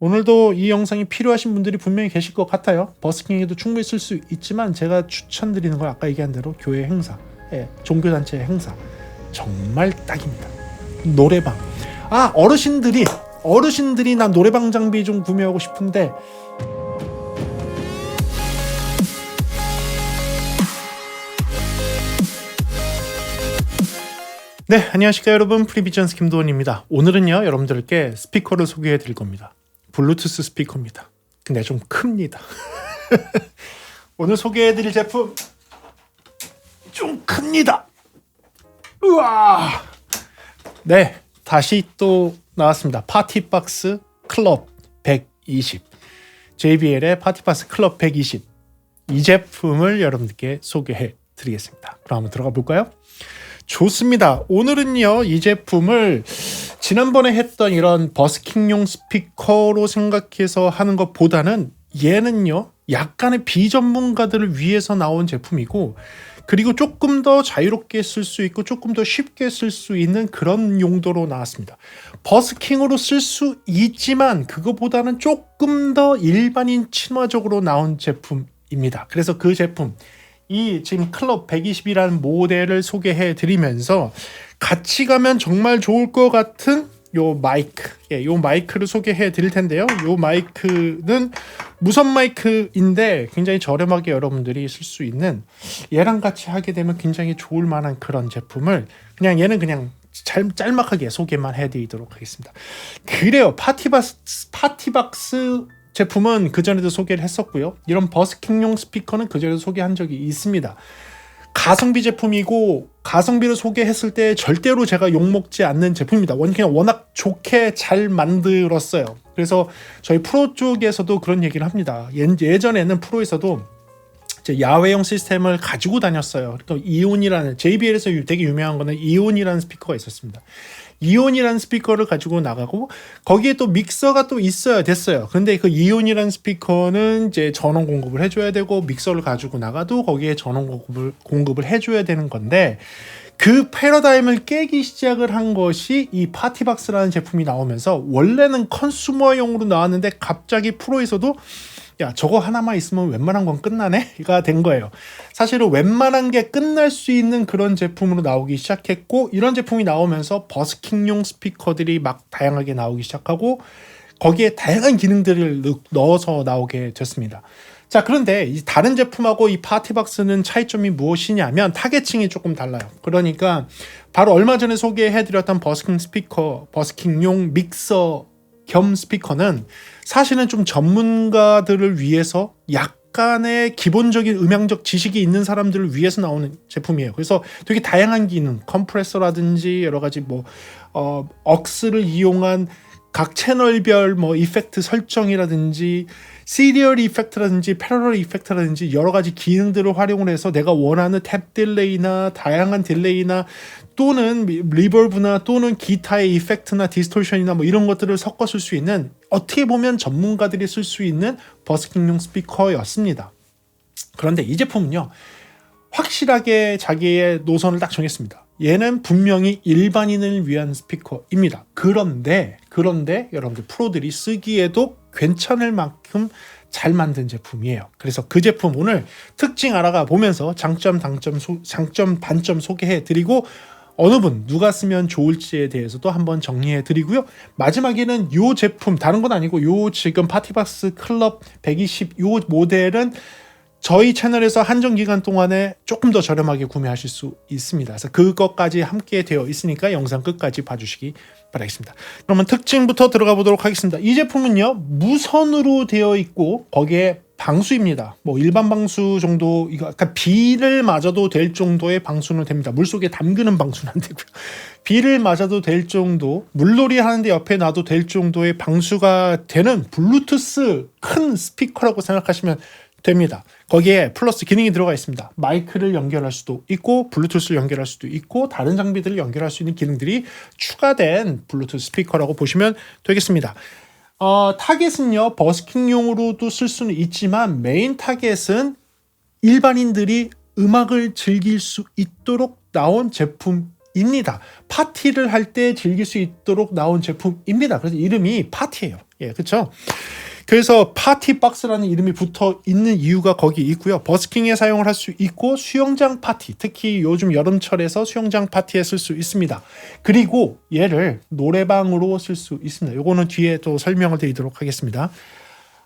오늘도 이 영상이 필요하신 분들이 분명히 계실 것 같아요. 버스킹에도 충분히 쓸 수 있지만 제가 추천드리는 건 아까 얘기한 대로 교회 행사, 종교단체 행사 정말 딱입니다. 노래방. 어르신들이 난 노래방 장비 좀 구매하고 싶은데 네, 안녕하십니까 여러분. 프리비전스 김도원입니다. 오늘은요 여러분들께 스피커를 소개해 드릴 겁니다. 블루투스 스피커입니다. 근데 좀 큽니다. 오늘 소개해 드릴 제품 좀 큽니다. 우와. 네, 다시 또 나왔습니다. 파티박스 클럽 120. JBL의 파티박스 클럽 120. 이 제품을 여러분들께 소개해 드리겠습니다. 그럼 한번 들어가 볼까요? 좋습니다. 오늘은요 이 제품을 지난번에 했던 이런 버스킹용 스피커로 생각해서 하는 것보다는 얘는요 약간의 비전문가들을 위해서 나온 제품이고, 그리고 조금 더 자유롭게 쓸 수 있고 조금 더 쉽게 쓸 수 있는 그런 용도로 나왔습니다. 버스킹으로 쓸 수 있지만 그거보다는 조금 더 일반인 친화적으로 나온 제품입니다. 그래서 그 제품, 이 지금 클럽 120이라는 모델을 소개해 드리면서 같이 가면 정말 좋을 것 같은 요 마이크, 요 마이크를 소개해 드릴 텐데요. 요 마이크는 무선 마이크인데 굉장히 저렴하게 여러분들이 쓸 수 있는, 얘랑 같이 하게 되면 굉장히 좋을 만한 그런 제품을 얘는 그냥 짤막하게 소개만 해드리도록 하겠습니다. 그래요. 파티박스 제품은 그전에도 소개를 했었고요. 이런 버스킹용 스피커는 그전에도 소개한 적이 있습니다. 가성비 제품이고 가성비를 소개했을 때 절대로 제가 욕먹지 않는 제품입니다. 그냥 워낙 좋게 잘 만들었어요. 그래서 저희 프로 쪽에서도 그런 얘기를 합니다. 예전에는 프로에서도 야외용 시스템을 가지고 다녔어요. 그러니까 이온이라는, JBL에서 되게 유명한 거는 이온이라는 스피커가 있었습니다. 이온이라는 스피커를 가지고 나가고 거기에 또 믹서가 또 있어야 됐어요. 근데 그 이온이라는 스피커는 이제 전원 공급을 해줘야 되고, 믹서를 가지고 나가도 거기에 전원 공급을 해줘야 되는 건데, 그 패러다임을 깨기 시작을 한 것이 이 파티박스라는 제품이 나오면서, 원래는 컨슈머용으로 나왔는데 갑자기 프로에서도 야, 저거 하나만 있으면 웬만한 건 끝나네?가 된 거예요. 사실은 웬만한 게 끝날 수 있는 그런 제품으로 나오기 시작했고, 이런 제품이 나오면서 버스킹용 스피커들이 막 다양하게 나오기 시작하고 거기에 다양한 기능들을 넣어서 나오게 됐습니다. 자, 그런데 이 다른 제품하고 이 파티박스는 차이점이 무엇이냐면 타겟층이 조금 달라요. 그러니까 바로 얼마 전에 소개해드렸던 버스킹용 믹서 겸 스피커는 사실은 좀 전문가들을 위해서, 약간의 기본적인 음향적 지식이 있는 사람들을 위해서 나오는 제품이에요. 그래서 되게 다양한 기능, 컴프레서라든지 여러 가지 억스를 이용한 각 채널별 이펙트 설정이라든지 시리얼 이펙트라든지 패러럴 이펙트라든지 여러 가지 기능들을 활용을 해서 내가 원하는 탭 딜레이나 다양한 딜레이나 또는 리버브나 또는 기타의 이펙트나 디스토션이나 이런 것들을 섞어 쓸 수 있는, 어떻게 보면 전문가들이 쓸 수 있는 버스킹용 스피커였습니다. 그런데 이 제품은요 확실하게 자기의 노선을 딱 정했습니다. 얘는 분명히 일반인을 위한 스피커입니다. 그런데 여러분들 프로들이 쓰기에도 괜찮을 만큼 잘 만든 제품이에요. 그래서 그 제품 오늘 특징 알아가 보면서 장점, 단점 소개해 드리고, 어느 분 누가 쓰면 좋을지에 대해서도 한번 정리해 드리고요. 마지막에는 요 제품, 다른 건 아니고 요 지금 파티박스 클럽 120 요 모델은 저희 채널에서 한정 기간 동안에 조금 더 저렴하게 구매하실 수 있습니다. 그래서 그것까지 함께 되어 있으니까 영상 끝까지 봐주시기 바라겠습니다. 그러면 특징부터 들어가 보도록 하겠습니다. 이 제품은요 무선으로 되어 있고 거기에 방수입니다. 일반 방수 정도, 이거 약간 비를 맞아도 될 정도의 방수는 됩니다. 물속에 담그는 방수는 안 되고요. 비를 맞아도 될 정도, 물놀이 하는데 옆에 놔도 될 정도의 방수가 되는 블루투스 큰 스피커라고 생각하시면 됩니다. 거기에 플러스 기능이 들어가 있습니다. 마이크를 연결할 수도 있고 블루투스를 연결할 수도 있고 다른 장비들을 연결할 수 있는 기능들이 추가된 블루투스 스피커라고 보시면 되겠습니다. 타겟은요 버스킹용으로도 쓸 수는 있지만 메인 타겟은 일반인들이 음악을 즐길 수 있도록 나온 제품 제품입니다. 파티를 할 때 즐길 수 있도록 나온 제품입니다. 그래서 이름이 파티예요. 예, 그렇죠? 그래서 파티 박스라는 이름이 붙어 있는 이유가 거기 있고요. 버스킹에 사용을 할 수 있고 수영장 파티, 특히 요즘 여름철에서 수영장 파티에 쓸 수 있습니다. 그리고 얘를 노래방으로 쓸 수 있습니다. 요거는 뒤에 또 설명을 드리도록 하겠습니다.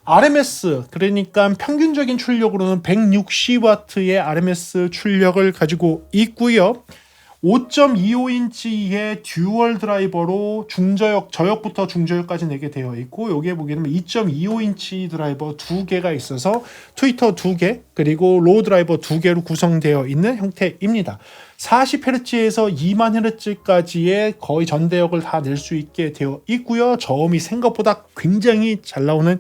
RMS, 그러니까 평균적인 출력으로는 160W의 RMS 출력을 가지고 있고요. 5.25인치의 듀얼 드라이버로 저역부터 중저역까지 내게 되어 있고, 여기에 보게 되면 2.25인치 드라이버 2개가 있어서 트위터 2개 그리고 로우 드라이버 2개로 구성되어 있는 형태입니다. 40Hz에서 20,000Hz까지의 거의 전대역을 다 낼 수 있게 되어 있고요. 저음이 생각보다 굉장히 잘 나오는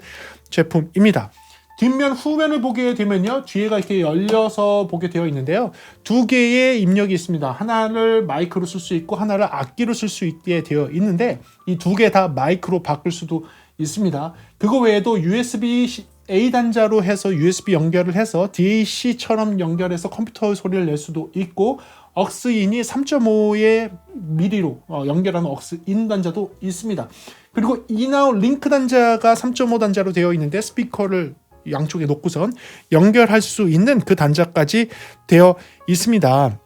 제품입니다. 뒷면 후면을 보게 되면요, 뒤에가 이렇게 열려서 보게 되어 있는데요, 두 개의 입력이 있습니다. 하나를 마이크로 쓸 수 있고 하나를 악기로 쓸 수 있게 되어 있는데, 이 두 개 다 마이크로 바꿀 수도 있습니다. 그거 외에도 USB A 단자로 해서 USB 연결을 해서 DAC처럼 연결해서 컴퓨터 소리를 낼 수도 있고, 억스인이 3.5의 미리로 연결하는 억스인 단자도 있습니다. 그리고 인아웃 링크 단자가 3.5 단자로 되어 있는데, 스피커를 양쪽에 놓고선 연결할 수 있는 그 단자까지 되어 있습니다.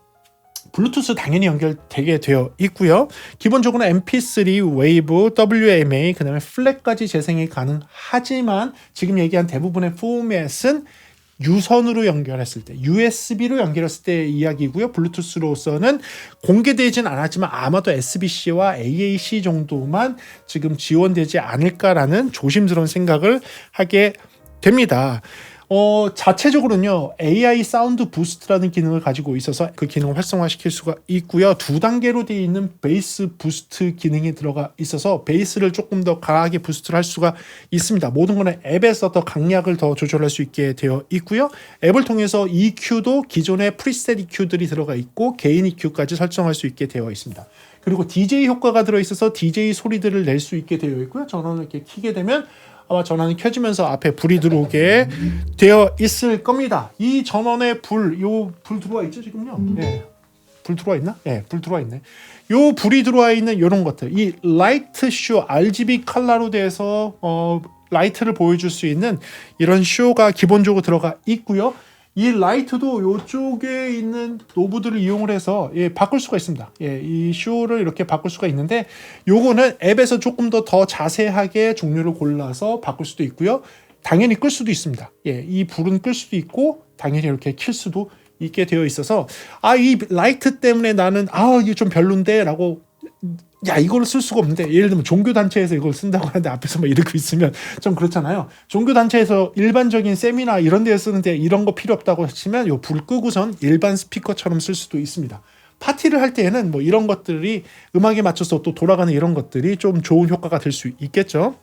블루투스 당연히 연결되게 되어 있고요. 기본적으로 MP3, 웨이브, WMA, 그 다음에 플랫까지 재생이 가능하지만 지금 얘기한 대부분의 포맷은 유선으로 연결했을 때, USB로 연결했을 때 이야기고요. 블루투스로서는 공개되진 않았지만 아마도 SBC와 AAC 정도만 지금 지원되지 않을까라는 조심스러운 생각을 하게 됩니다. 자체적으로는요, AI 사운드 부스트라는 기능을 가지고 있어서 그 기능을 활성화시킬 수가 있고요. 2단계로 되어 있는 베이스 부스트 기능이 들어가 있어서 베이스를 조금 더 강하게 부스트를 할 수가 있습니다. 모든 거는 앱에서 더 강약을 더 조절할 수 있게 되어 있고요. 앱을 통해서 EQ도 기존의 프리셋 EQ들이 들어가 있고 개인 EQ까지 설정할 수 있게 되어 있습니다. 그리고 DJ 효과가 들어있어서 DJ 소리들을 낼 수 있게 되어 있고요. 전원을 이렇게 켜게 되면 아마 전원이 켜지면서 앞에 불이 들어오게 되어 있을 겁니다. 이 전원에 불 들어와 있죠 지금요? 네. 불 들어와 있나? 네, 불 들어와 있네. 요 불이 들어와 있는 이런 것들, 이 라이트 쇼, RGB 컬러로 돼서 라이트를 보여줄 수 있는 이런 쇼가 기본적으로 들어가 있고요. 이 라이트도 이쪽에 있는 노브들을 이용을 해서 바꿀 수가 있습니다. 이 쇼를 이렇게 바꿀 수가 있는데, 요거는 앱에서 조금 더 자세하게 종류를 골라서 바꿀 수도 있고요. 당연히 끌 수도 있습니다. 이 불은 끌 수도 있고 당연히 이렇게 킬 수도 있게 되어 있어서, 이 라이트 때문에 나는 이게 좀 별론데 라고, 이걸 쓸 수가 없는데, 예를 들면 종교단체에서 이걸 쓴다고 하는데 앞에서 막 이러고 있으면 좀 그렇잖아요. 종교단체에서 일반적인 세미나 이런 데에 쓰는데 이런 거 필요 없다고 하시면 요 불 끄고선 일반 스피커처럼 쓸 수도 있습니다. 파티를 할 때에는 뭐 이런 것들이 음악에 맞춰서 또 돌아가는 이런 것들이 좀 좋은 효과가 될 수 있겠죠.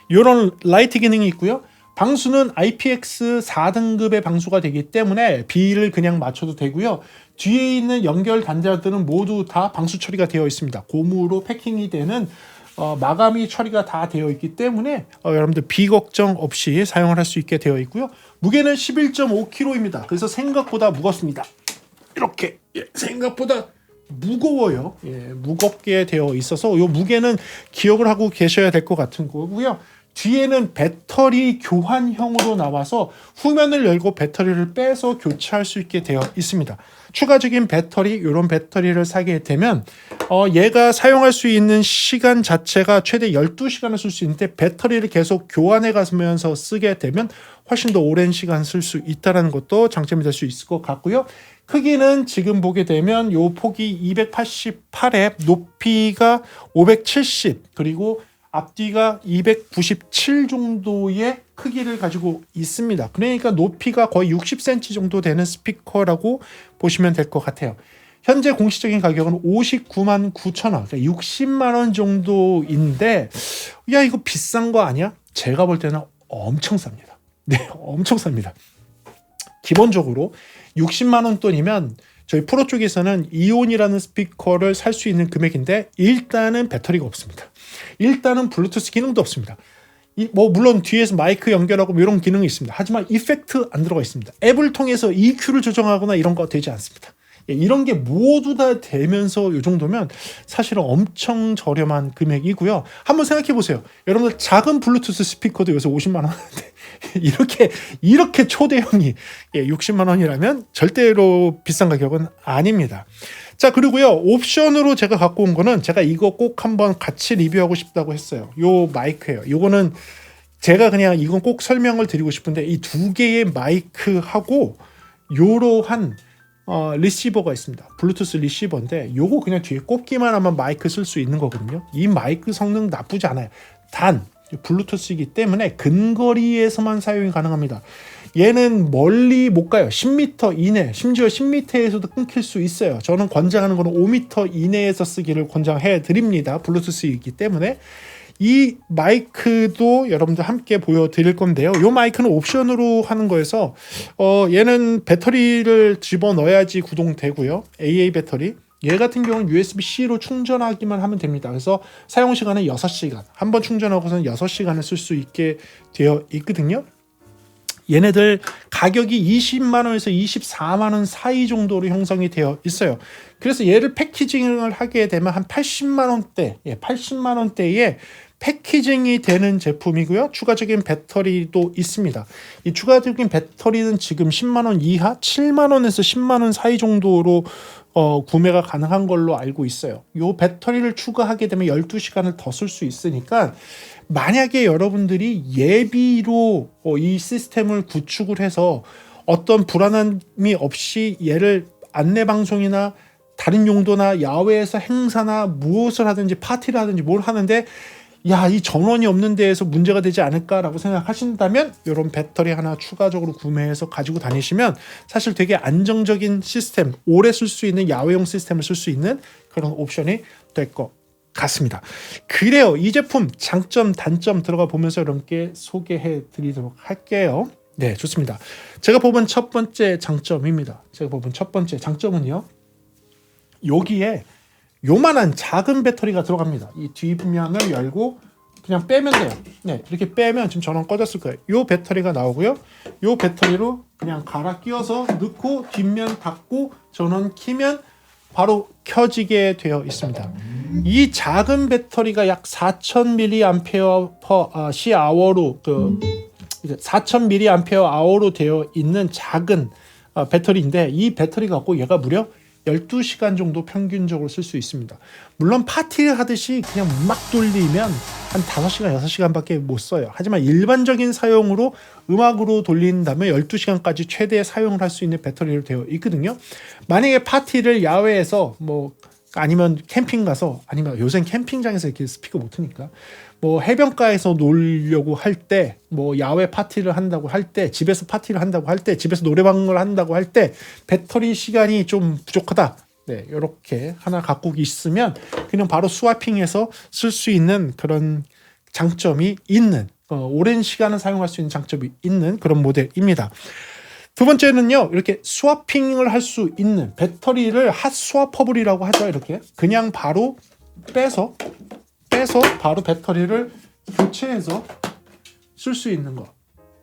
이런 라이트 기능이 있고요. 방수는 IPX 4등급의 방수가 되기 때문에 B를 그냥 맞춰도 되고요. 뒤에 있는 연결 단자들은 모두 다 방수 처리가 되어 있습니다. 고무로 패킹이 되는 마감이 처리가 다 되어 있기 때문에 여러분들 비걱정 없이 사용을 할 수 있게 되어 있고요. 무게는 11.5kg입니다. 그래서 생각보다 무겁습니다. 이렇게 생각보다 무거워요. 무겁게 되어 있어서 이 무게는 기억을 하고 계셔야 될 것 같은 거고요. 뒤에는 배터리 교환형으로 나와서 후면을 열고 배터리를 빼서 교체할 수 있게 되어 있습니다. 추가적인 배터리, 이런 배터리를 사게 되면 얘가 사용할 수 있는 시간 자체가 최대 12시간을 쓸 수 있는데, 배터리를 계속 교환해 가면서 쓰게 되면 훨씬 더 오랜 시간 쓸 수 있다는 것도 장점이 될 수 있을 것 같고요. 크기는 지금 보게 되면 요 폭이 288에 높이가 570, 그리고 앞뒤가 297 정도의 크기를 가지고 있습니다. 그러니까 높이가 거의 60cm 정도 되는 스피커라고 보시면 될 것 같아요. 현재 공식적인 가격은 59만 9천 원, 그러니까 60만 원 정도인데, 이거 비싼 거 아니야? 제가 볼 때는 엄청 쌉니다. 네, 엄청 쌉니다. 기본적으로 60만 원 돈이면 저희 프로 쪽에서는 이온이라는 스피커를 살 수 있는 금액인데, 일단은 배터리가 없습니다. 일단은 블루투스 기능도 없습니다. 물론 뒤에서 마이크 연결하고 이런 기능이 있습니다. 하지만 이펙트 안 들어가 있습니다. 앱을 통해서 EQ를 조정하거나 이런 거 되지 않습니다. 이런 게 모두 다 되면서 이 정도면 사실은 엄청 저렴한 금액이고요. 한번 생각해 보세요. 여러분들 작은 블루투스 스피커도 요새 50만 원 하는데 이렇게 초대형이 60만 원이라면 절대로 비싼 가격은 아닙니다. 자, 그리고요, 옵션으로 제가 갖고 온 거는 제가 이거 꼭 한번 같이 리뷰하고 싶다고 했어요. 요 마이크예요. 요거는 제가 그냥 이건 꼭 설명을 드리고 싶은데, 이 두 개의 마이크하고 요러한 리시버가 있습니다. 블루투스 리시버인데 요거 그냥 뒤에 꼽기만 하면 마이크 쓸 수 있는 거거든요. 이 마이크 성능 나쁘지 않아요. 단 블루투스이기 때문에 근거리에서만 사용이 가능합니다. 얘는 멀리 못 가요. 10m 이내, 심지어 10m에서도 끊길 수 있어요. 저는 권장하는 거는 5m 이내에서 쓰기를 권장해 드립니다. 블루투스이기 때문에. 이 마이크도 여러분들 함께 보여드릴 건데요. 이 마이크는 옵션으로 하는 거여서 얘는 배터리를 집어넣어야지 구동되고요. AA 배터리. 얘 같은 경우는 USB-C로 충전하기만 하면 됩니다. 그래서 사용 시간은 6시간. 한번 충전하고서는 6시간을 쓸 수 있게 되어 있거든요. 얘네들 가격이 20만 원에서 24만 원 사이 정도로 형성이 되어 있어요. 그래서 얘를 패키징을 하게 되면 한 80만 원대, 80만 원대에 패키징이 되는 제품이고요. 추가적인 배터리도 있습니다. 이 추가적인 배터리는 지금 10만 원 이하, 7만 원에서 10만 원 사이 정도로 구매가 가능한 걸로 알고 있어요. 이 배터리를 추가하게 되면 12시간을 더 쓸 수 있으니까 만약에 여러분들이 예비로 이 시스템을 구축을 해서 어떤 불안함이 없이 얘를 안내방송이나 다른 용도나 야외에서 행사나 무엇을 하든지 파티를 하든지 뭘 하는데 이 전원이 없는 데에서 문제가 되지 않을까라고 생각하신다면 이런 배터리 하나 추가적으로 구매해서 가지고 다니시면 사실 되게 안정적인 시스템, 오래 쓸 수 있는 야외용 시스템을 쓸 수 있는 그런 옵션이 될 것 같습니다. 그래요. 이 제품 장점, 단점 들어가 보면서 여러분께 소개해 드리도록 할게요. 네, 좋습니다. 제가 뽑은 첫 번째 장점입니다. 제가 뽑은 첫 번째 장점은요. 여기에 요만한 작은 배터리가 들어갑니다. 이 뒷면을 열고 그냥 빼면 돼요. 네, 이렇게 빼면 지금 전원 꺼졌을 거예요. 요 배터리가 나오고요. 요 배터리로 그냥 갈아 끼워서 넣고 뒷면 닫고 전원 키면 바로 켜지게 되어 있습니다. 이 작은 배터리가 약 4000mAh/h로 4000mAh로 되어 있는 작은 배터리인데 이 배터리 갖고 얘가 무려 12시간 정도 평균적으로 쓸 수 있습니다. 물론 파티를 하듯이 그냥 막 돌리면 한 5시간, 6시간밖에 못 써요. 하지만 일반적인 사용으로 음악으로 돌린다면 12시간까지 최대 사용을 할 수 있는 배터리로 되어 있거든요. 만약에 파티를 야외에서 아니면 캠핑 가서 아니면 요새 캠핑장에서 이렇게 스피커 못 트니까 해변가에서 놀려고 할 때 야외 파티를 한다고 할 때 집에서 파티를 한다고 할 때 집에서 노래방을 한다고 할 때 배터리 시간이 좀 부족하다. 네, 이렇게 하나 갖고 있으면 그냥 바로 스와핑해서 쓸 수 있는 그런 장점이 있는 오랜 시간을 사용할 수 있는 장점이 있는 그런 모델입니다. 두 번째는요, 이렇게 스와핑을 할 수 있는 배터리를 핫 스와퍼블이라고 하죠. 이렇게 그냥 바로 빼서 바로 배터리를 교체해서 쓸 있는 거.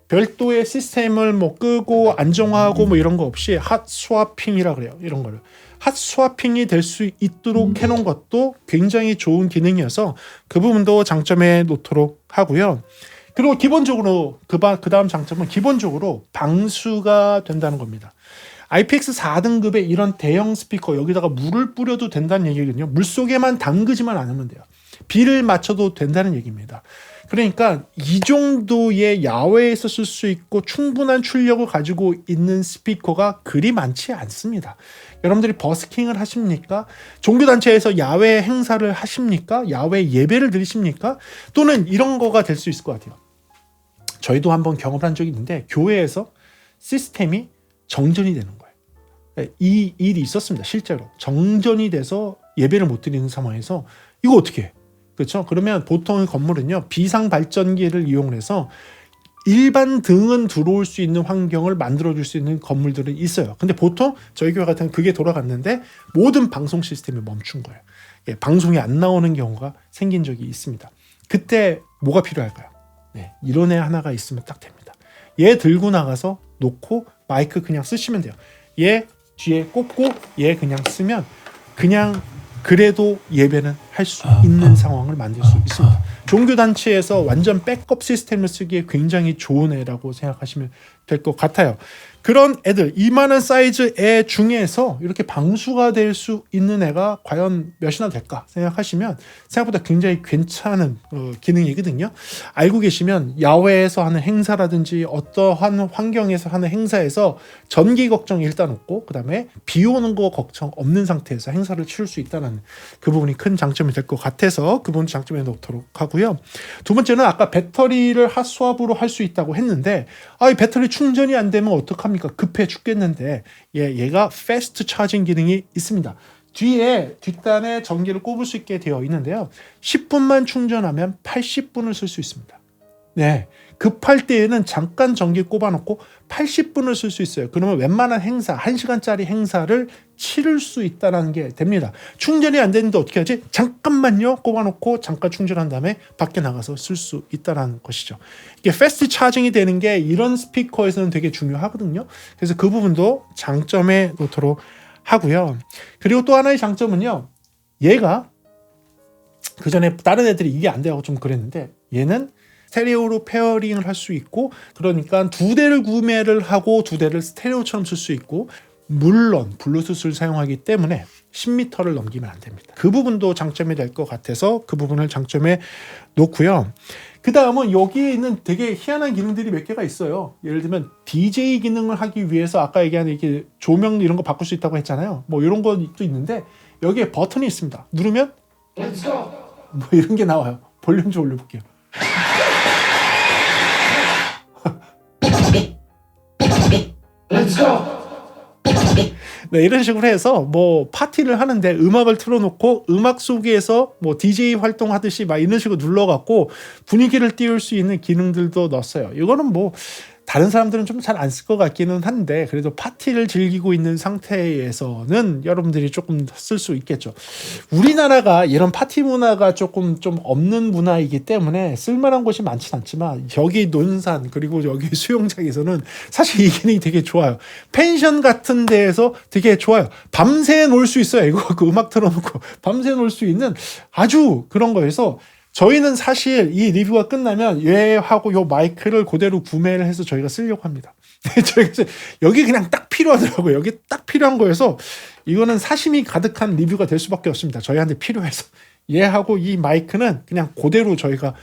별도의 시스템을 끄고 안정화하고 이런 거 없이 핫 스와핑이라 그래요. 이런 거를 핫 스와핑이 될 수 있도록 해놓은 것도 굉장히 좋은 기능이어서 그 부분도 장점에 놓도록 하고요. 그리고 기본적으로 그 다음 장점은 기본적으로 방수가 된다는 겁니다. IPX4등급의 이런 대형 스피커 여기다가 물을 뿌려도 된다는 얘기거든요. 물속에만 담그지만 않으면 돼요. 비를 맞춰도 된다는 얘기입니다. 그러니까 이 정도의 야외에서 쓸 수 있고 충분한 출력을 가지고 있는 스피커가 그리 많지 않습니다. 여러분들이 버스킹을 하십니까? 종교단체에서 야외 행사를 하십니까? 야외 예배를 드리십니까? 또는 이런 거가 될 수 있을 것 같아요. 저희도 한번 경험을 한 적이 있는데 교회에서 시스템이 정전이 되는 거예요. 이 일이 있었습니다. 실제로 정전이 돼서 예배를 못 드리는 상황에서 이거 어떻게 해? 그렇죠? 그러면 보통 건물은요 비상 발전기를 이용해서 일반 등은 들어올 수 있는 환경을 만들어줄 수 있는 건물들은 있어요. 근데 보통 저희 교회 같은 그게 돌아갔는데 모든 방송 시스템이 멈춘 거예요. 방송이 안 나오는 경우가 생긴 적이 있습니다. 그때 뭐가 필요할까요? 네, 이런 애 하나가 있으면 딱 됩니다. 얘 들고 나가서 놓고 마이크 그냥 쓰시면 돼요. 얘 뒤에 꽂고 얘 그냥 쓰면 그냥 그래도 예배는 할 수 있는 상황을 만들 수 있습니다. 종교단체에서 완전 백업 시스템을 쓰기에 굉장히 좋은 애라고 생각하시면 될 것 같아요. 그런 애들, 이만한 사이즈 애 중에서 이렇게 방수가 될 수 있는 애가 과연 몇이나 될까 생각하시면 생각보다 굉장히 괜찮은 기능이거든요. 알고 계시면 야외에서 하는 행사라든지 어떠한 환경에서 하는 행사에서 전기 걱정이 일단 없고, 그 다음에 비 오는 거 걱정 없는 상태에서 행사를 치를 수 있다는 그 부분이 큰 장점이 될 것 같아서 그 부분 장점에 놓도록 하고요. 두 번째는 아까 배터리를 핫스왑으로 할 수 있다고 했는데, 이 배터리 충전이 안 되면 어떡합니까? 급해 죽겠는데 얘가 패스트 차징 기능이 있습니다. 뒤에 뒷단에 전기를 꼽을 수 있게 되어 있는데요. 10분만 충전하면 80분을 쓸 수 있습니다. 네, 급할 때에는 잠깐 전기 꼽아놓고 80분을 쓸 수 있어요. 그러면 웬만한 행사, 1시간짜리 행사를 치를 수 있다는 게 됩니다. 충전이 안 되는데 어떻게 하지? 잠깐만요 꼽아놓고 잠깐 충전한 다음에 밖에 나가서 쓸 수 있다는 것이죠. 이게 패스트 차징이 되는 게 이런 스피커에서는 되게 중요하거든요. 그래서 그 부분도 장점에 놓도록 하고요. 그리고 또 하나의 장점은요, 얘가 그 전에 다른 애들이 이게 안 되고 좀 그랬는데 얘는 스테레오로 페어링을 할 수 있고, 그러니까 두 대를 구매를 하고 두 대를 스테레오처럼 쓸 수 있고, 물론 블루투스를 사용하기 때문에 10m를 넘기면 안 됩니다. 그 부분도 장점이 될 것 같아서 그 부분을 장점에 놓고요. 그 다음은 여기에 있는 되게 희한한 기능들이 몇 개가 있어요. 예를 들면 DJ 기능을 하기 위해서 아까 얘기한 이렇게 조명 이런 거 바꿀 수 있다고 했잖아요. 뭐 이런 것도 있는데 여기에 버튼이 있습니다. 누르면 뭐 이런 게 나와요. 볼륨 좀 올려볼게요. 네, 이런 식으로 해서 뭐 파티를 하는데 음악을 틀어놓고 음악 속에서 뭐 DJ 활동하듯이 막 이런 식으로 눌러갖고 분위기를 띄울 수 있는 기능들도 넣었어요. 이거는 뭐 다른 사람들은 좀 잘 안 쓸 것 같기는 한데 그래도 파티를 즐기고 있는 상태에서는 여러분들이 조금 쓸 수 있겠죠. 우리나라가 이런 파티 문화가 조금 좀 없는 문화이기 때문에 쓸만한 곳이 많진 않지만 여기 논산 그리고 여기 수영장에서는 사실 이 기능이 되게 좋아요. 펜션 같은 데에서 되게 좋아요. 밤새 놀 수 있어요. 이거 그 음악 틀어놓고 밤새 놀 수 있는 아주 그런 거여서 저희는 사실 이 리뷰가 끝나면 얘하고 요 마이크를 그대로 구매를 해서 저희가 쓰려고 합니다. 저희가 여기 그냥 딱 필요하더라고요. 여기 딱 필요한 거여서 이거는 사심이 가득한 리뷰가 될 수밖에 없습니다. 저희한테 필요해서. 얘하고 이 마이크는 그냥 그대로 저희가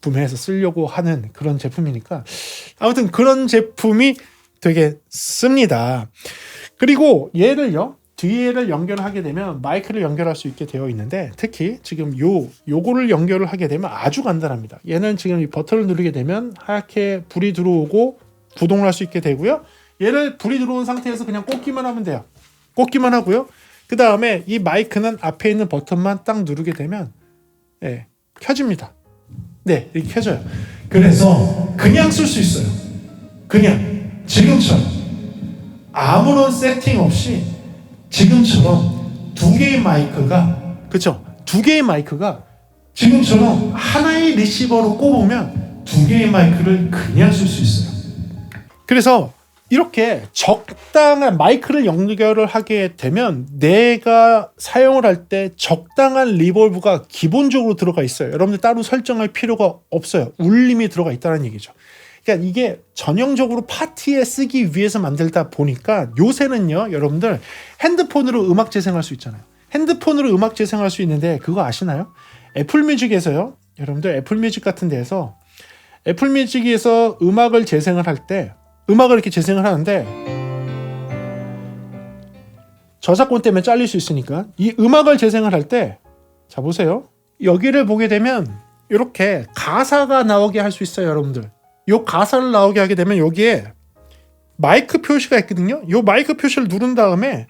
구매해서 쓰려고 하는 그런 제품이니까 아무튼 그런 제품이 되겠습니다. 그리고 얘를요. 뒤에를 연결하게 되면 마이크를 연결할 수 있게 되어 있는데 특히 지금 요거를 연결을 하게 되면 아주 간단합니다. 얘는 지금 이 버튼을 누르게 되면 하얗게 불이 들어오고 구동을 할 수 있게 되고요. 얘를 불이 들어온 상태에서 그냥 꽂기만 하면 돼요. 꽂기만 하고요. 그 다음에 이 마이크는 앞에 있는 버튼만 딱 누르게 되면 네, 켜집니다. 네, 이렇게 켜져요. 그래서 그냥 쓸 수 있어요. 그냥 지금처럼 아무런 세팅 없이 지금처럼 두 개의 마이크가 그쵸? 두 개의 마이크가 지금처럼 하나의 리시버로 꼽으면 두 개의 마이크를 그냥 쓸 수 있어요. 그래서 이렇게 적당한 마이크를 연결을 하게 되면 내가 사용을 할 때 적당한 리버브가 기본적으로 들어가 있어요. 여러분들 따로 설정할 필요가 없어요. 울림이 들어가 있다는 얘기죠. 그러니까 이게 전형적으로 파티에 쓰기 위해서 만들다 보니까 요새는요, 여러분들 핸드폰으로 음악 재생할 수 있잖아요. 핸드폰으로 음악 재생할 수 있는데 그거 아시나요? 애플뮤직에서요. 여러분들 애플뮤직 같은 데에서 애플뮤직에서 음악을 재생을 할 때 음악을 이렇게 재생을 하는데 저작권 때문에 잘릴 수 있으니까 이 음악을 재생을 할 때 자 보세요. 여기를 보게 되면 이렇게 가사가 나오게 할 수 있어요, 여러분들. 요 가사를 나오게 하게 되면 여기에 마이크 표시가 있거든요. 요 마이크 표시를 누른 다음에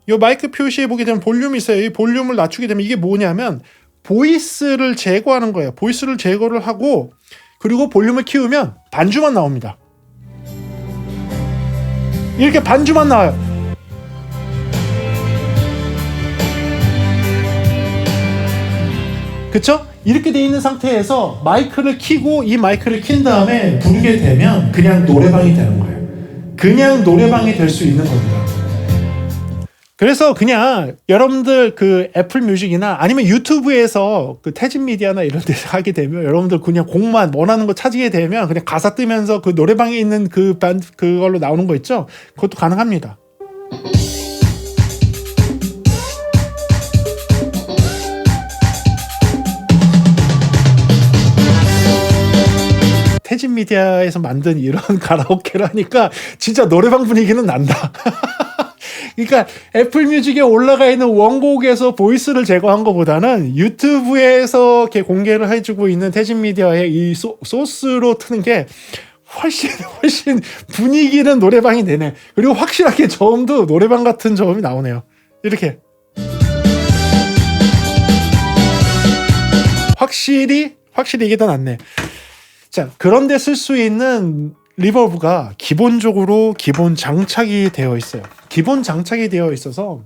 요 마이크 표시에 보게 되면 볼륨이 있어요. 이 볼륨을 낮추게 되면 이게 뭐냐면 보이스를 제거하는 거예요. 보이스를 제거를 하고 그리고 볼륨을 키우면 반주만 나옵니다. 이렇게 반주만 나와요. 그쵸? 이렇게 돼 있는 상태에서 마이크를 켜고 이 마이크를 킨 다음에 부르게 되면 그냥 노래방이 되는 거예요. 그냥 노래방이 될 수 있는 겁니다. 그래서 그냥 여러분들 그 애플 뮤직이나 아니면 유튜브에서 그 태진 미디어나 이런 데서 하게 되면 여러분들 그냥 곡만 원하는 거 찾게 되면 그냥 가사 뜨면서 그 노래방에 있는 그 그걸로 나오는 거 있죠? 그것도 가능합니다. 태진 미디어에서 만든 이런 가라오케라니까 진짜 노래방 분위기는 난다. 그러니까 애플 뮤직에 올라가 있는 원곡에서 보이스를 제거한 것보다는 유튜브에서 이렇게 공개를 해주고 있는 태진 미디어의 이 소스로 트는 게 훨씬 분위기는 노래방이 되네. 그리고 확실하게 저음도 노래방 같은 저음이 나오네요. 이렇게 확실히 이게 더 낫네. 자, 그런데 쓸 수 있는 리버브가 기본적으로 기본 장착이 되어 있어요. 기본 장착이 되어 있어서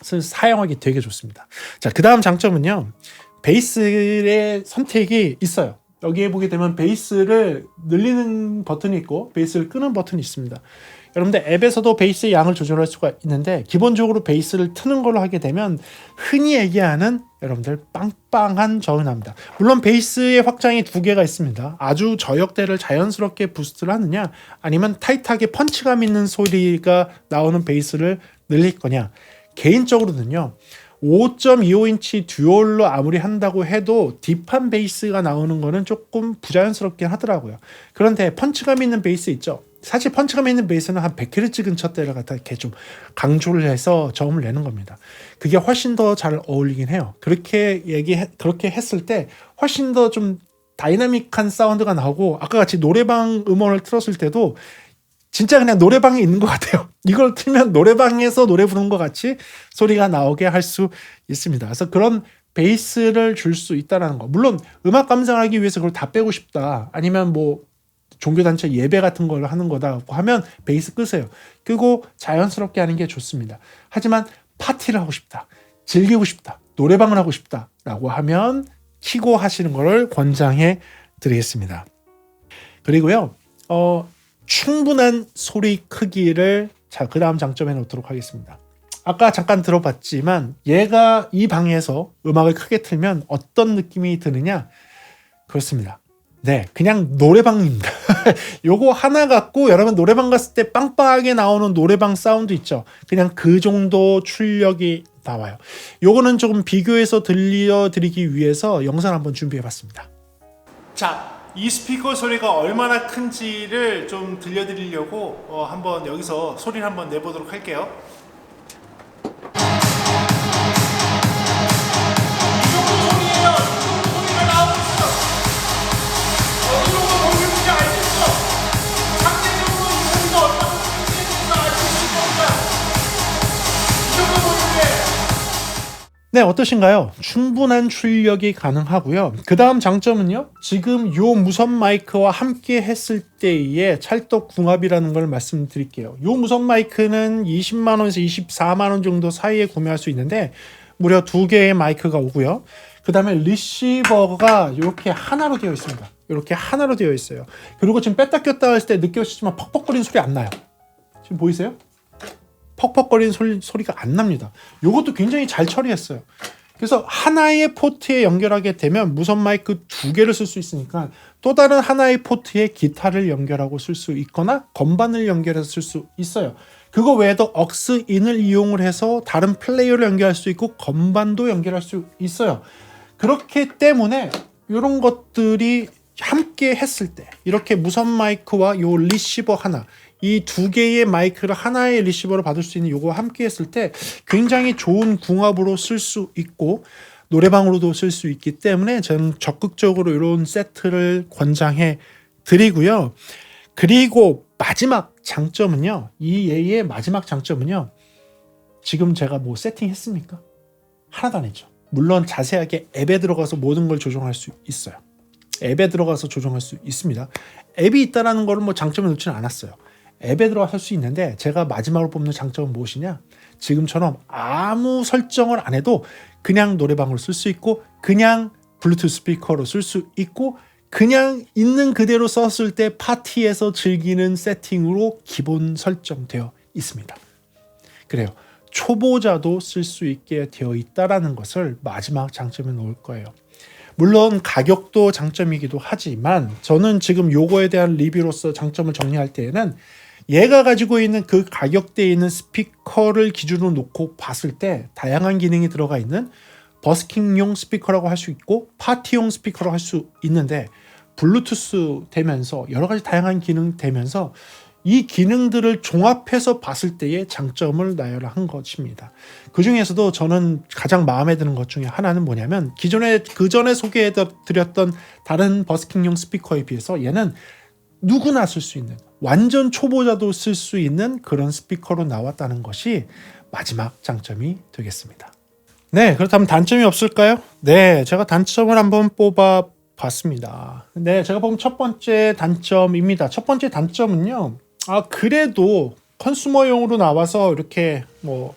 사용하기 되게 좋습니다. 자, 그 다음 장점은요. 베이스의 선택이 있어요. 여기에 보게 되면 베이스를 늘리는 버튼이 있고 베이스를 끄는 버튼이 있습니다. 여러분들 앱에서도 베이스의 양을 조절할 수가 있는데 기본적으로 베이스를 트는 걸로 하게 되면 흔히 얘기하는 여러분들 빵빵한 저음이 납니다. 물론 베이스의 확장이 두 개가 있습니다. 아주 저역대를 자연스럽게 부스트를 하느냐 아니면 타이트하게 펀치감 있는 소리가 나오는 베이스를 늘릴 거냐. 개인적으로는요. 5.25인치 듀얼로 아무리 한다고 해도 딥한 베이스가 나오는 거는 조금 부자연스럽긴 하더라고요. 그런데 펀치감 있는 베이스 있죠. 사실 펀치감 있는 베이스는 한 100Hz 근처대를 갖다 이렇게 좀 강조를 해서 저음을 내는 겁니다. 그게 훨씬 더 잘 어울리긴 해요. 그렇게 했을 때 훨씬 더 좀 다이나믹한 사운드가 나오고 아까 같이 노래방 음원을 틀었을 때도 진짜 그냥 노래방에 있는 것 같아요. 이걸 틀면 노래방에서 노래 부르는 것 같이 소리가 나오게 할 수 있습니다. 그래서 그런 베이스를 줄 수 있다는 거. 물론 음악 감상하기 위해서 그걸 다 빼고 싶다. 아니면 뭐 종교단체 예배 같은 걸 하는 거다 하면 베이스 끄세요. 끄고 자연스럽게 하는 게 좋습니다. 하지만 파티를 하고 싶다. 즐기고 싶다. 노래방을 하고 싶다라고 하면 켜고 하시는 거를 권장해 드리겠습니다. 그리고요. 충분한 소리 크기를 그 다음 장점에 놓도록 하겠습니다. 아까 잠깐 들어봤지만 얘가 이 방에서 음악을 크게 틀면 어떤 느낌이 드느냐? 그렇습니다. 네, 그냥 노래방입니다. 요거 하나 갖고 여러분 노래방 갔을 때 빵빵하게 나오는 노래방 사운드 있죠? 그냥 그 정도 출력이 나와요. 요거는 조금 비교해서 들려드리기 위해서 영상 한번 준비해봤습니다. 자, 이 스피커 소리가 얼마나 큰지를 좀 들려드리려고 한번 여기서 소리를 한번 내보도록 할게요. 네, 어떠신가요? 충분한 출력이 가능하고요. 그 다음 장점은요. 지금 요 무선 마이크와 함께 했을 때의 찰떡궁합이라는 걸 말씀드릴게요. 요 무선 마이크는 20만 원에서 24만 원 정도 사이에 구매할 수 있는데 무려 2개의 마이크가 오고요. 그 다음에 리시버가 이렇게 하나로 되어 있습니다. 이렇게 하나로 되어 있어요. 그리고 지금 뺐다 꼈다 했을 때 느껴지지만 퍽퍽거리는 소리 안 나요. 지금 보이세요? 퍽퍽거리는 소리가 안 납니다. 이것도 굉장히 잘 처리했어요. 그래서 하나의 포트에 연결하게 되면 무선 마이크 2개를 쓸 수 있으니까 또 다른 하나의 포트에 기타를 연결하고 쓸 수 있거나 건반을 연결해서 쓸 수 있어요. 그거 외에도 억스인을 이용을 해서 다른 플레이어를 연결할 수 있고 건반도 연결할 수 있어요. 그렇기 때문에 이런 것들이 함께 했을 때 이렇게 무선 마이크와 요 리시버 하나 이 2개의 마이크를 하나의 리시버로 받을 수 있는 요거 함께 했을 때 굉장히 좋은 궁합으로 쓸 수 있고 노래방으로도 쓸 수 있기 때문에 저는 적극적으로 이런 세트를 권장해 드리고요. 그리고 마지막 장점은요. 이 예의 마지막 장점은요. 지금 제가 뭐 세팅했습니까? 하나도 안 했죠. 물론 자세하게 앱에 들어가서 모든 걸 조정할 수 있어요. 앱에 들어가서 조정할 수 있습니다. 앱이 있다는 거를 뭐 장점을 놓지는 않았어요. 앱에 들어가서 할 수 있는데 제가 마지막으로 뽑는 장점은 무엇이냐? 지금처럼 아무 설정을 안 해도 그냥 노래방으로 쓸 수 있고 그냥 블루투스 스피커로 쓸 수 있고 그냥 있는 그대로 썼을 때 파티에서 즐기는 세팅으로 기본 설정되어 있습니다. 그래요. 초보자도 쓸 수 있게 되어 있다라는 것을 마지막 장점에 놓을 거예요. 물론 가격도 장점이기도 하지만 저는 지금 요거에 대한 리뷰로서 장점을 정리할 때에는 얘가 가지고 있는 그 가격대에 있는 스피커를 기준으로 놓고 봤을 때 다양한 기능이 들어가 있는 버스킹용 스피커라고 할 수 있고 파티용 스피커라고 할 수 있는데 블루투스 되면서 여러 가지 다양한 기능 되면서 이 기능들을 종합해서 봤을 때의 장점을 나열한 것입니다. 그 중에서도 저는 가장 마음에 드는 것 중에 하나는 뭐냐면 그 전에 소개해 드렸던 다른 버스킹용 스피커에 비해서 얘는 누구나 쓸 수 있는 완전 초보자도 쓸 수 있는 그런 스피커로 나왔다는 것이 마지막 장점이 되겠습니다. 네, 그렇다면 단점이 없을까요? 네, 제가 단점을 한번 뽑아 봤습니다. 네, 제가 본 첫 번째 단점입니다. 첫 번째 단점은요. 그래도 컨슈머용으로 나와서 이렇게 뭐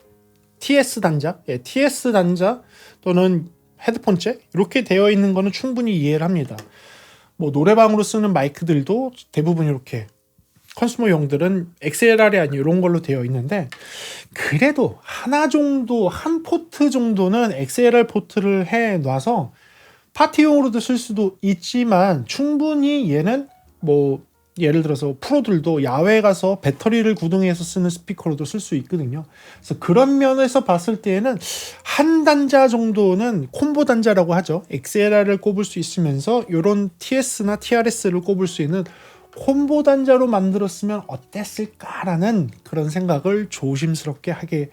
TS 단자, TS 단자 또는 헤드폰 잭 이렇게 되어 있는 거는 충분히 이해를 합니다. 뭐 노래방으로 쓰는 마이크들도 대부분 이렇게 컨슈머용들은 XLR이 아닌 이런 걸로 되어 있는데 그래도 하나 정도 한 포트 정도는 XLR 포트를 해 놔서 파티용으로도 쓸 수도 있지만 충분히 얘는 뭐 예를 들어서 프로들도 야외 가서 배터리를 구동해서 쓰는 스피커로도 쓸 수 있거든요. 그래서 그런 면에서 봤을 때에는 한 단자 정도는 콤보 단자라고 하죠. XLR을 꼽을 수 있으면서 이런 TS나 TRS를 꼽을 수 있는 콤보 단자로 만들었으면 어땠을까라는 그런 생각을 조심스럽게 하게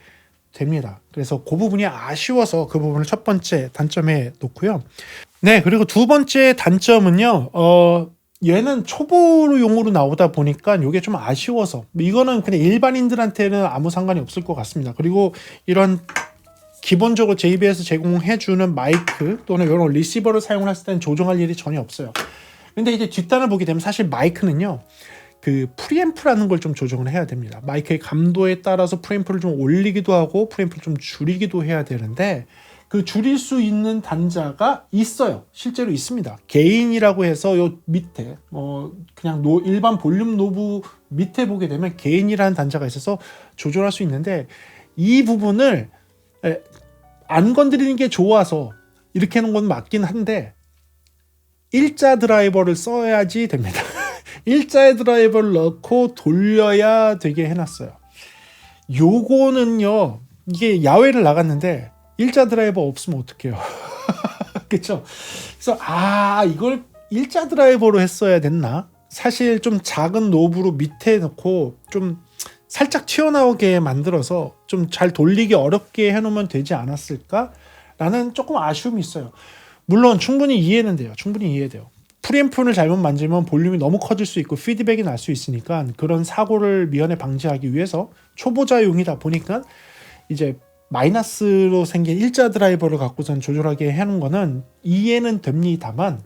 됩니다. 그래서 그 부분이 아쉬워서 그 부분을 첫 번째 단점에 놓고요. 네, 그리고 두 번째 단점은요. 얘는 초보용으로 나오다 보니까 이게 좀 아쉬워서 이거는 그냥 일반인들한테는 아무 상관이 없을 것 같습니다. 그리고 이런 기본적으로 JBL에서 제공해주는 마이크 또는 이런 리시버를 사용했을 때는 조정할 일이 전혀 없어요. 근데 이제 뒷단을 보게 되면 사실 마이크는요. 그 프리앰프라는 걸 좀 조정을 해야 됩니다. 마이크의 감도에 따라서 프리앰프를 좀 올리기도 하고 프리앰프를 좀 줄이기도 해야 되는데 그 줄일 수 있는 단자가 있어요. 실제로 있습니다. 게인이라고 해서 요 밑에 그냥 일반 볼륨 노브 밑에 보게 되면 게인이라는 단자가 있어서 조절할 수 있는데 이 부분을 안 건드리는 게 좋아서 이렇게 하는 건 맞긴 한데 일자 드라이버를 써야지 됩니다. 일자의 드라이버를 넣고 돌려야 되게 해놨어요. 요거는요. 이게 야외를 나갔는데 일자 드라이버 없으면 어떡해요. 그쵸? 그래서 이걸 일자 드라이버로 했어야 됐나? 사실 좀 작은 노브로 밑에 넣고 좀 살짝 튀어나오게 만들어서 좀 잘 돌리기 어렵게 해놓으면 되지 않았을까? 라는 조금 아쉬움이 있어요. 물론 충분히 이해는 돼요. 충분히 이해돼요. 프리앰프를 잘못 만지면 볼륨이 너무 커질 수 있고 피드백이 날 수 있으니까 그런 사고를 미연에 방지하기 위해서 초보자용이다 보니까 이제 마이너스로 생긴 일자 드라이버를 갖고선 조절하게 해놓은 거는 이해는 됩니다만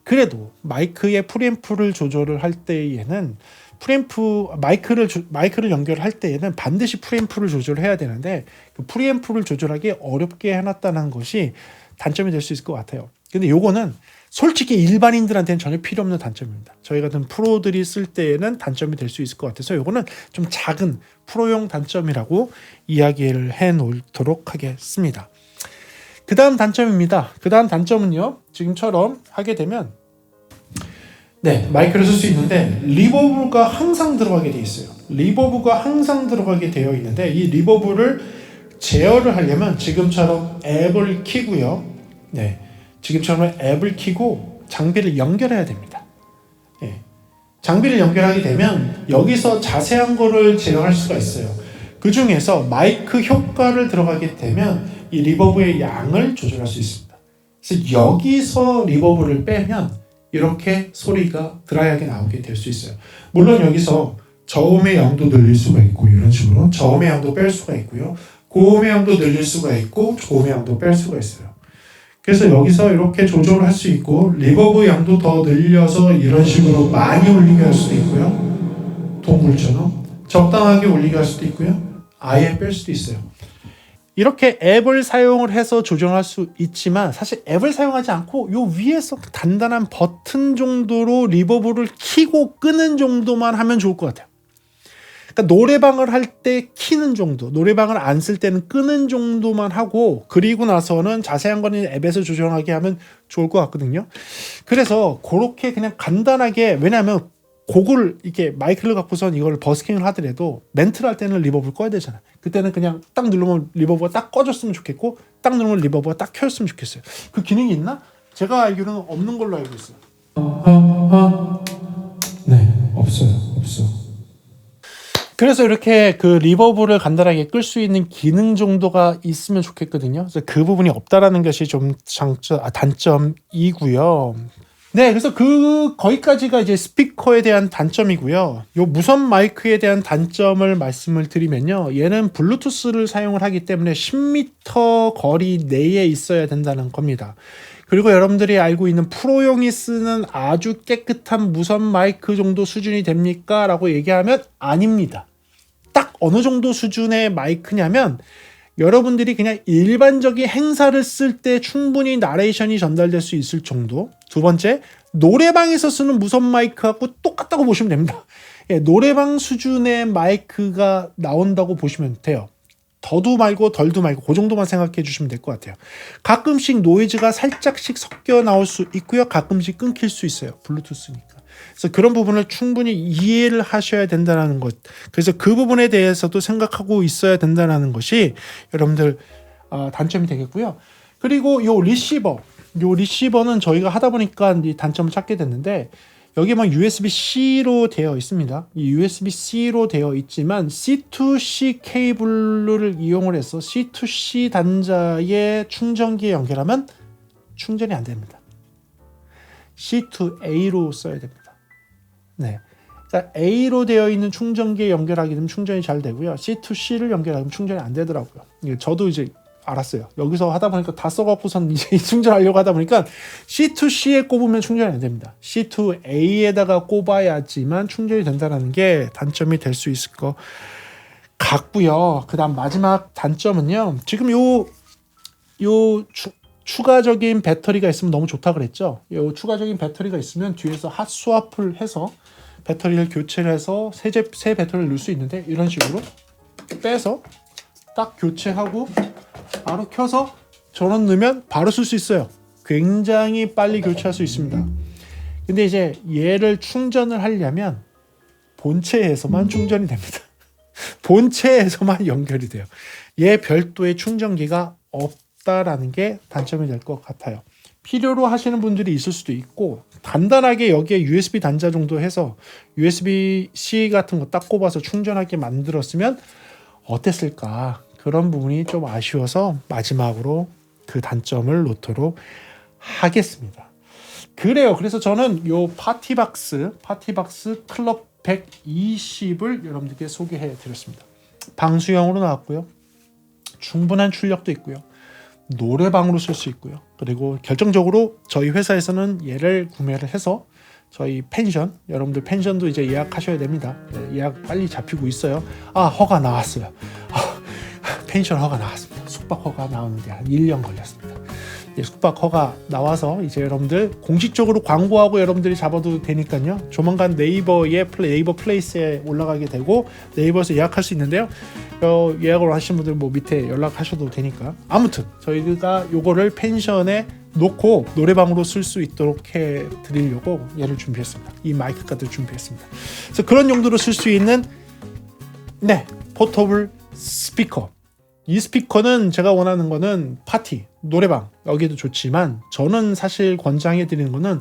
그래도 마이크의 프리앰프를 조절을 할 때에는 마이크를 연결할 때에는 반드시 프리앰프를 조절해야 되는데 그 프리앰프를 조절하기 어렵게 해놨다는 것이 단점이 될 수 있을 것 같아요. 근데 요거는 솔직히 일반인들한테는 전혀 필요 없는 단점입니다. 저희 같은 프로들이 쓸 때에는 단점이 될 수 있을 것 같아서 요거는 좀 작은 프로용 단점이라고 이야기를 해 놓도록 하겠습니다. 그 다음 단점입니다. 그 다음 단점은요. 지금처럼 하게 되면 마이크를 쓸 수 있는데 리버브가 항상 들어가게 되어 있어요. 리버브가 항상 들어가게 되어 있는데 이 리버브를 제어를 하려면 지금처럼 앱을 키고요. 지금처럼 앱을 키고 장비를 연결해야 됩니다. 장비를 연결하게 되면 여기서 자세한 거를 제어할 수가 있어요. 그 중에서 마이크 효과를 들어가게 되면 이 리버브의 양을 조절할 수 있습니다. 그래서 여기서 리버브를 빼면 이렇게 소리가 드라이하게 나오게 될 수 있어요. 물론 여기서 저음의 양도 늘릴 수가 있고 이런 식으로 저음의 양도 뺄 수가 있고요. 고음의 양도 늘릴 수가 있고 고음의 양도 뺄 수가 있어요. 그래서 여기서 이렇게 조절을 할 수 있고 리버브 양도 더 늘려서 이런 식으로 많이 올리게 할 수도 있고요. 동굴처럼 적당하게 올리게 할 수도 있고요. 아예 뺄 수도 있어요. 이렇게 앱을 사용을 해서 조정할 수 있지만 사실 앱을 사용하지 않고 요 위에서 단단한 버튼 정도로 리버브를 켜고 끄는 정도만 하면 좋을 것 같아요. 그러니까 노래방을 할 때 키는 정도, 노래방을 안 쓸 때는 끄는 정도만 하고, 그리고 나서는 자세한 거는 앱에서 조정하게 하면 좋을 것 같거든요. 그래서 그렇게 그냥 간단하게, 왜냐하면 곡을 이렇게 마이크를 갖고선 이걸 버스킹을 하더라도 멘트를 할 때는 리버브를 꺼야 되잖아요. 그때는 그냥 딱 누르면 리버브가 딱 꺼졌으면 좋겠고, 딱 누르면 리버브가 딱 켜졌으면 좋겠어요. 그 기능이 있나? 제가 알기로는 없는 걸로 알고 있어요. 네, 없어요. 그래서 이렇게 그 리버브를 간단하게 끌 수 있는 기능 정도가 있으면 좋겠거든요. 그래서 그 부분이 없다라는 것이 좀 단점이고요. 네, 그래서 거기까지가 이제 스피커에 대한 단점이고요. 요 무선 마이크에 대한 단점을 말씀을 드리면요. 얘는 블루투스를 사용을 하기 때문에 10m 거리 내에 있어야 된다는 겁니다. 그리고 여러분들이 알고 있는 프로용이 쓰는 아주 깨끗한 무선 마이크 정도 수준이 됩니까? 라고 얘기하면 아닙니다. 딱 어느 정도 수준의 마이크냐면 여러분들이 그냥 일반적인 행사를 쓸 때 충분히 나레이션이 전달될 수 있을 정도. 두 번째, 노래방에서 쓰는 무선 마이크하고 똑같다고 보시면 됩니다. 예, 노래방 수준의 마이크가 나온다고 보시면 돼요. 더도 말고 덜도 말고 그 정도만 생각해 주시면 될 것 같아요. 가끔씩 노이즈가 살짝씩 섞여 나올 수 있고요. 가끔씩 끊길 수 있어요. 블루투스니까. 그래서 그런 부분을 충분히 이해를 하셔야 된다는 것. 그래서 그 부분에 대해서도 생각하고 있어야 된다는 것이 여러분들 단점이 되겠고요. 그리고 요 리시버는 저희가 하다 보니까 이 단점을 찾게 됐는데 여기만 USB-C로 되어 있습니다. 이 USB-C로 되어 있지만 C2C 케이블을 이용을 해서 C2C 단자에 충전기에 연결하면 충전이 안 됩니다. C2A로 써야 됩니다. 네. 그러니까 A로 되어 있는 충전기에 연결하게 되면 충전이 잘 되고요. C2C를 연결하면 충전이 안 되더라고요. 저도 이제 알았어요. 여기서 하다 보니까 다 써갖고선 이제 충전하려고 하다 보니까 C2C에 꼽으면 충전이 안 됩니다. C2A에다가 꼽아야지만 충전이 된다는 게 단점이 될 수 있을 것 같고요. 그 다음 마지막 단점은요. 지금 추가적인 배터리가 있으면 너무 좋다 그랬죠. 요 추가적인 배터리가 있으면 뒤에서 핫 스왑을 해서 배터리를 교체를 해서 새 배터리를 넣을 수 있는데 이런 식으로 빼서 딱 교체하고 바로 켜서 전원 넣으면 바로 쓸 수 있어요. 굉장히 빨리 교체할 수 있습니다. 근데 이제 얘를 충전을 하려면 본체에서만 충전이 됩니다. 본체에서만 연결이 돼요. 얘 별도의 충전기가 없다라는 게 단점이 될 것 같아요. 필요로 하시는 분들이 있을 수도 있고 간단하게 여기에 USB 단자 정도 해서 USB-C 같은 거 딱 꼽아서 충전하게 만들었으면 어땠을까? 그런 부분이 좀 아쉬워서 마지막으로 그 단점을 놓도록 하겠습니다. 그래요. 그래서 저는 요 파티박스 클럽 120을 여러분들께 소개해 드렸습니다. 방수형으로 나왔고요. 충분한 출력도 있고요. 노래방으로 쓸 수 있고요. 그리고 결정적으로 저희 회사에서는 얘를 구매를 해서 저희 펜션, 여러분들 펜션도 이제 예약하셔야 됩니다. 예약 빨리 잡히고 있어요. 허가 나왔어요. 펜션 허가 나왔습니다. 숙박 허가 나오는데 한 1년 걸렸습니다. 숙박 허가 나와서 이제 여러분들 공식적으로 광고하고 여러분들이 잡아도 되니까요. 조만간 네이버 플레이스에 올라가게 되고 네이버에서 예약할 수 있는데요. 예약을 하신 분들 밑에 연락하셔도 되니까. 아무튼 저희가 요거를 펜션에 놓고 노래방으로 쓸 수 있도록 해 드리려고 얘를 준비했습니다. 이 마이크까지 준비했습니다. 그래서 그런 용도로 쓸 수 있는 포터블 스피커. 이 스피커는 제가 원하는 거는 파티, 노래방 여기도 좋지만 저는 사실 권장해 드리는 거는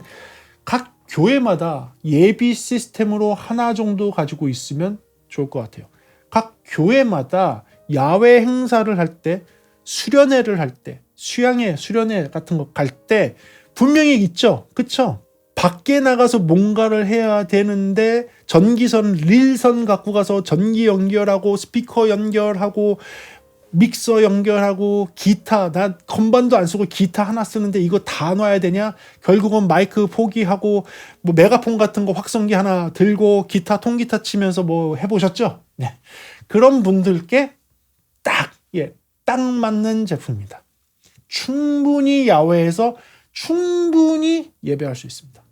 각 교회마다 예비 시스템으로 하나 정도 가지고 있으면 좋을 것 같아요. 각 교회마다 야외 행사를 할 때, 수련회를 할 때, 수련회 같은 거 갈 때 분명히 있죠. 그쵸? 밖에 나가서 뭔가를 해야 되는데 전기선, 릴선 갖고 가서 전기 연결하고 스피커 연결하고 믹서 연결하고 기타, 난 건반도 안 쓰고 기타 하나 쓰는데 이거 다 놔야 되냐? 결국은 마이크 포기하고 메가폰 같은 거 확성기 하나 들고 기타, 통기타 치면서 해보셨죠? 네. 그런 분들께 딱 맞는 제품입니다. 충분히 야외에서 충분히 예배할 수 있습니다.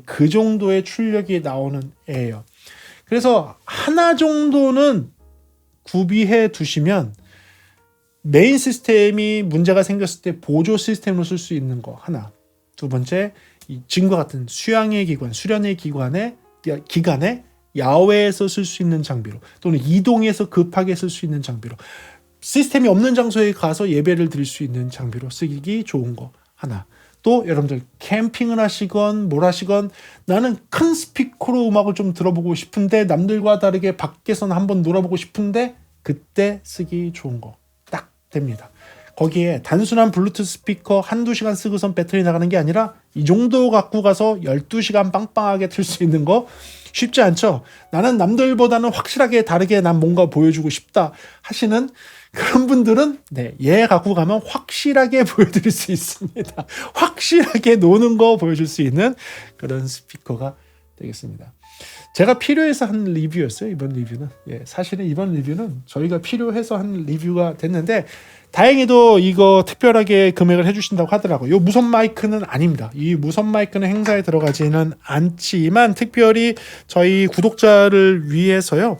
그 정도의 출력이 나오는 애예요. 그래서 하나 정도는 구비해 두시면 메인 시스템이 문제가 생겼을 때 보조 시스템으로 쓸 수 있는 거 하나. 두 번째, 이 지금과 같은 수양의 기관, 수련의 기간에 야외에서 쓸 수 있는 장비로 또는 이동해서 급하게 쓸 수 있는 장비로 시스템이 없는 장소에 가서 예배를 드릴 수 있는 장비로 쓰기 좋은 거 하나. 또 여러분들 캠핑을 하시건 뭘 하시건 나는 큰 스피커로 음악을 좀 들어보고 싶은데 남들과 다르게 밖에서는 한번 놀아보고 싶은데 그때 쓰기 좋은 거 딱 됩니다. 거기에 단순한 블루투스 스피커 한두 시간 쓰고선 배터리 나가는 게 아니라 이 정도 갖고 가서 12시간 빵빵하게 틀 수 있는 거 쉽지 않죠. 나는 남들보다는 확실하게 다르게 난 뭔가 보여주고 싶다 하시는 그런 분들은 얘 갖고 가면 확실하게 보여드릴 수 있습니다. 확실하게 노는 거 보여줄 수 있는 그런 스피커가 되겠습니다. 제가 필요해서 한 리뷰였어요. 이번 리뷰는. 사실은 이번 리뷰는 저희가 필요해서 한 리뷰가 됐는데 다행히도 이거 특별하게 금액을 해주신다고 하더라고요. 이 무선 마이크는 아닙니다. 이 무선 마이크는 행사에 들어가지는 않지만 특별히 저희 구독자를 위해서요.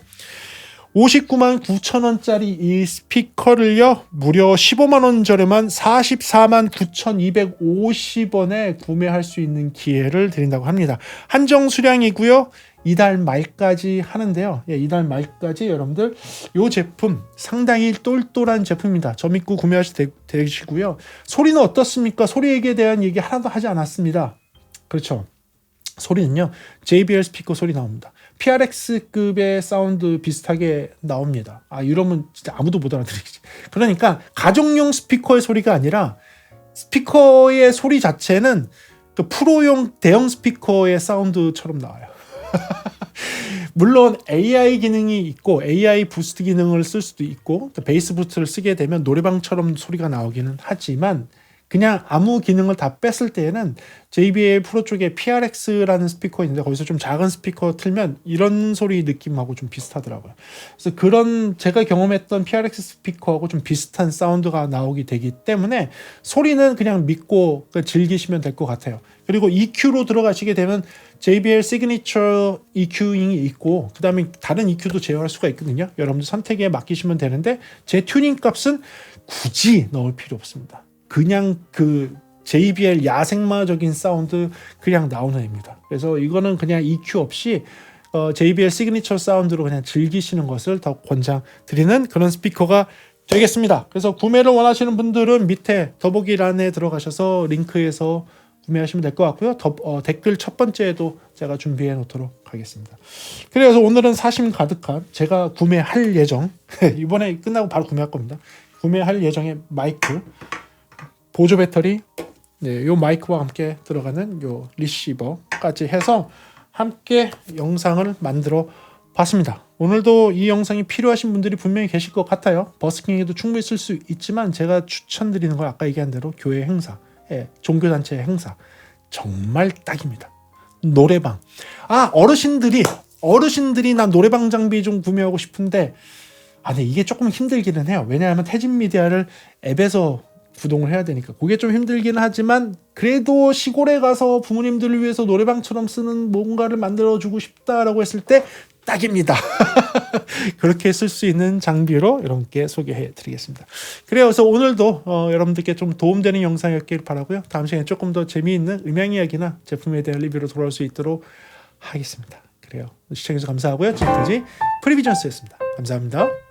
59만 9천 원짜리 이 스피커를요. 무려 15만 원 저렴한 44만 9,250원에 구매할 수 있는 기회를 드린다고 합니다. 한정 수량이고요. 이달 말까지 하는데요. 이달 말까지 여러분들 이 제품 상당히 똘똘한 제품입니다. 저 믿고 구매하셔도 되시고요. 소리는 어떻습니까? 소리에 대한 얘기 하나도 하지 않았습니다. 그렇죠. 소리는요. JBL 스피커 소리 나옵니다. PRX급의 사운드 비슷하게 나옵니다. 이러면 진짜 아무도 못 알아들으시지. 그러니까 가정용 스피커의 소리가 아니라 스피커의 소리 자체는 그 프로용 대형 스피커의 사운드처럼 나와요. 물론 AI 기능이 있고 AI 부스트 기능을 쓸 수도 있고 베이스 부스트를 쓰게 되면 노래방처럼 소리가 나오기는 하지만 그냥 아무 기능을 다 뺐을 때에는 JBL 프로 쪽에 PRX라는 스피커 있는데 거기서 좀 작은 스피커 틀면 이런 소리 느낌하고 좀 비슷하더라고요. 그래서 그런 제가 경험했던 PRX 스피커하고 좀 비슷한 사운드가 나오게 되기 때문에 소리는 그냥 믿고 즐기시면 될 것 같아요. 그리고 EQ로 들어가시게 되면 JBL 시그니처 EQ잉이 있고 그 다음에 다른 EQ도 제어할 수가 있거든요. 여러분들 선택에 맡기시면 되는데 제 튜닝 값은 굳이 넣을 필요 없습니다. 그냥 그 JBL 야생마적인 사운드 그냥 나오는 애입니다. 그래서 이거는 그냥 EQ 없이 JBL 시그니처 사운드로 그냥 즐기시는 것을 더 권장드리는 그런 스피커가 되겠습니다. 그래서 구매를 원하시는 분들은 밑에 더보기란에 들어가셔서 링크에서 구매하시면 될 것 같고요. 댓글 첫 번째에도 제가 준비해 놓도록 하겠습니다. 그래서 오늘은 사심 가득한 제가 구매할 예정 이번에 끝나고 바로 구매할 겁니다. 구매할 예정의 마이크 보조 배터리, 요 마이크와 함께 들어가는 요 리시버까지 해서 함께 영상을 만들어 봤습니다. 오늘도 이 영상이 필요하신 분들이 분명히 계실 것 같아요. 버스킹에도 충분히 쓸 수 있지만 제가 추천드리는 건 아까 얘기한 대로 교회 행사, 종교단체 행사 정말 딱입니다. 노래방. 어르신들이 나 노래방 장비 좀 구매하고 싶은데 근데 이게 조금 힘들기는 해요. 왜냐하면 태진 미디어를 앱에서 구동을 해야 되니까 그게 좀 힘들긴 하지만 그래도 시골에 가서 부모님들을 위해서 노래방처럼 쓰는 뭔가를 만들어주고 싶다라고 했을 때 딱입니다. 그렇게 쓸 수 있는 장비로 여러분께 소개해 드리겠습니다. 그래서 오늘도 여러분들께 좀 도움되는 영상이었길 바라고요. 다음 시간에 조금 더 재미있는 음향 이야기나 제품에 대한 리뷰로 돌아올 수 있도록 하겠습니다. 그래요. 시청해주셔서 감사하고요. 지금까지 프리비전스였습니다. 감사합니다.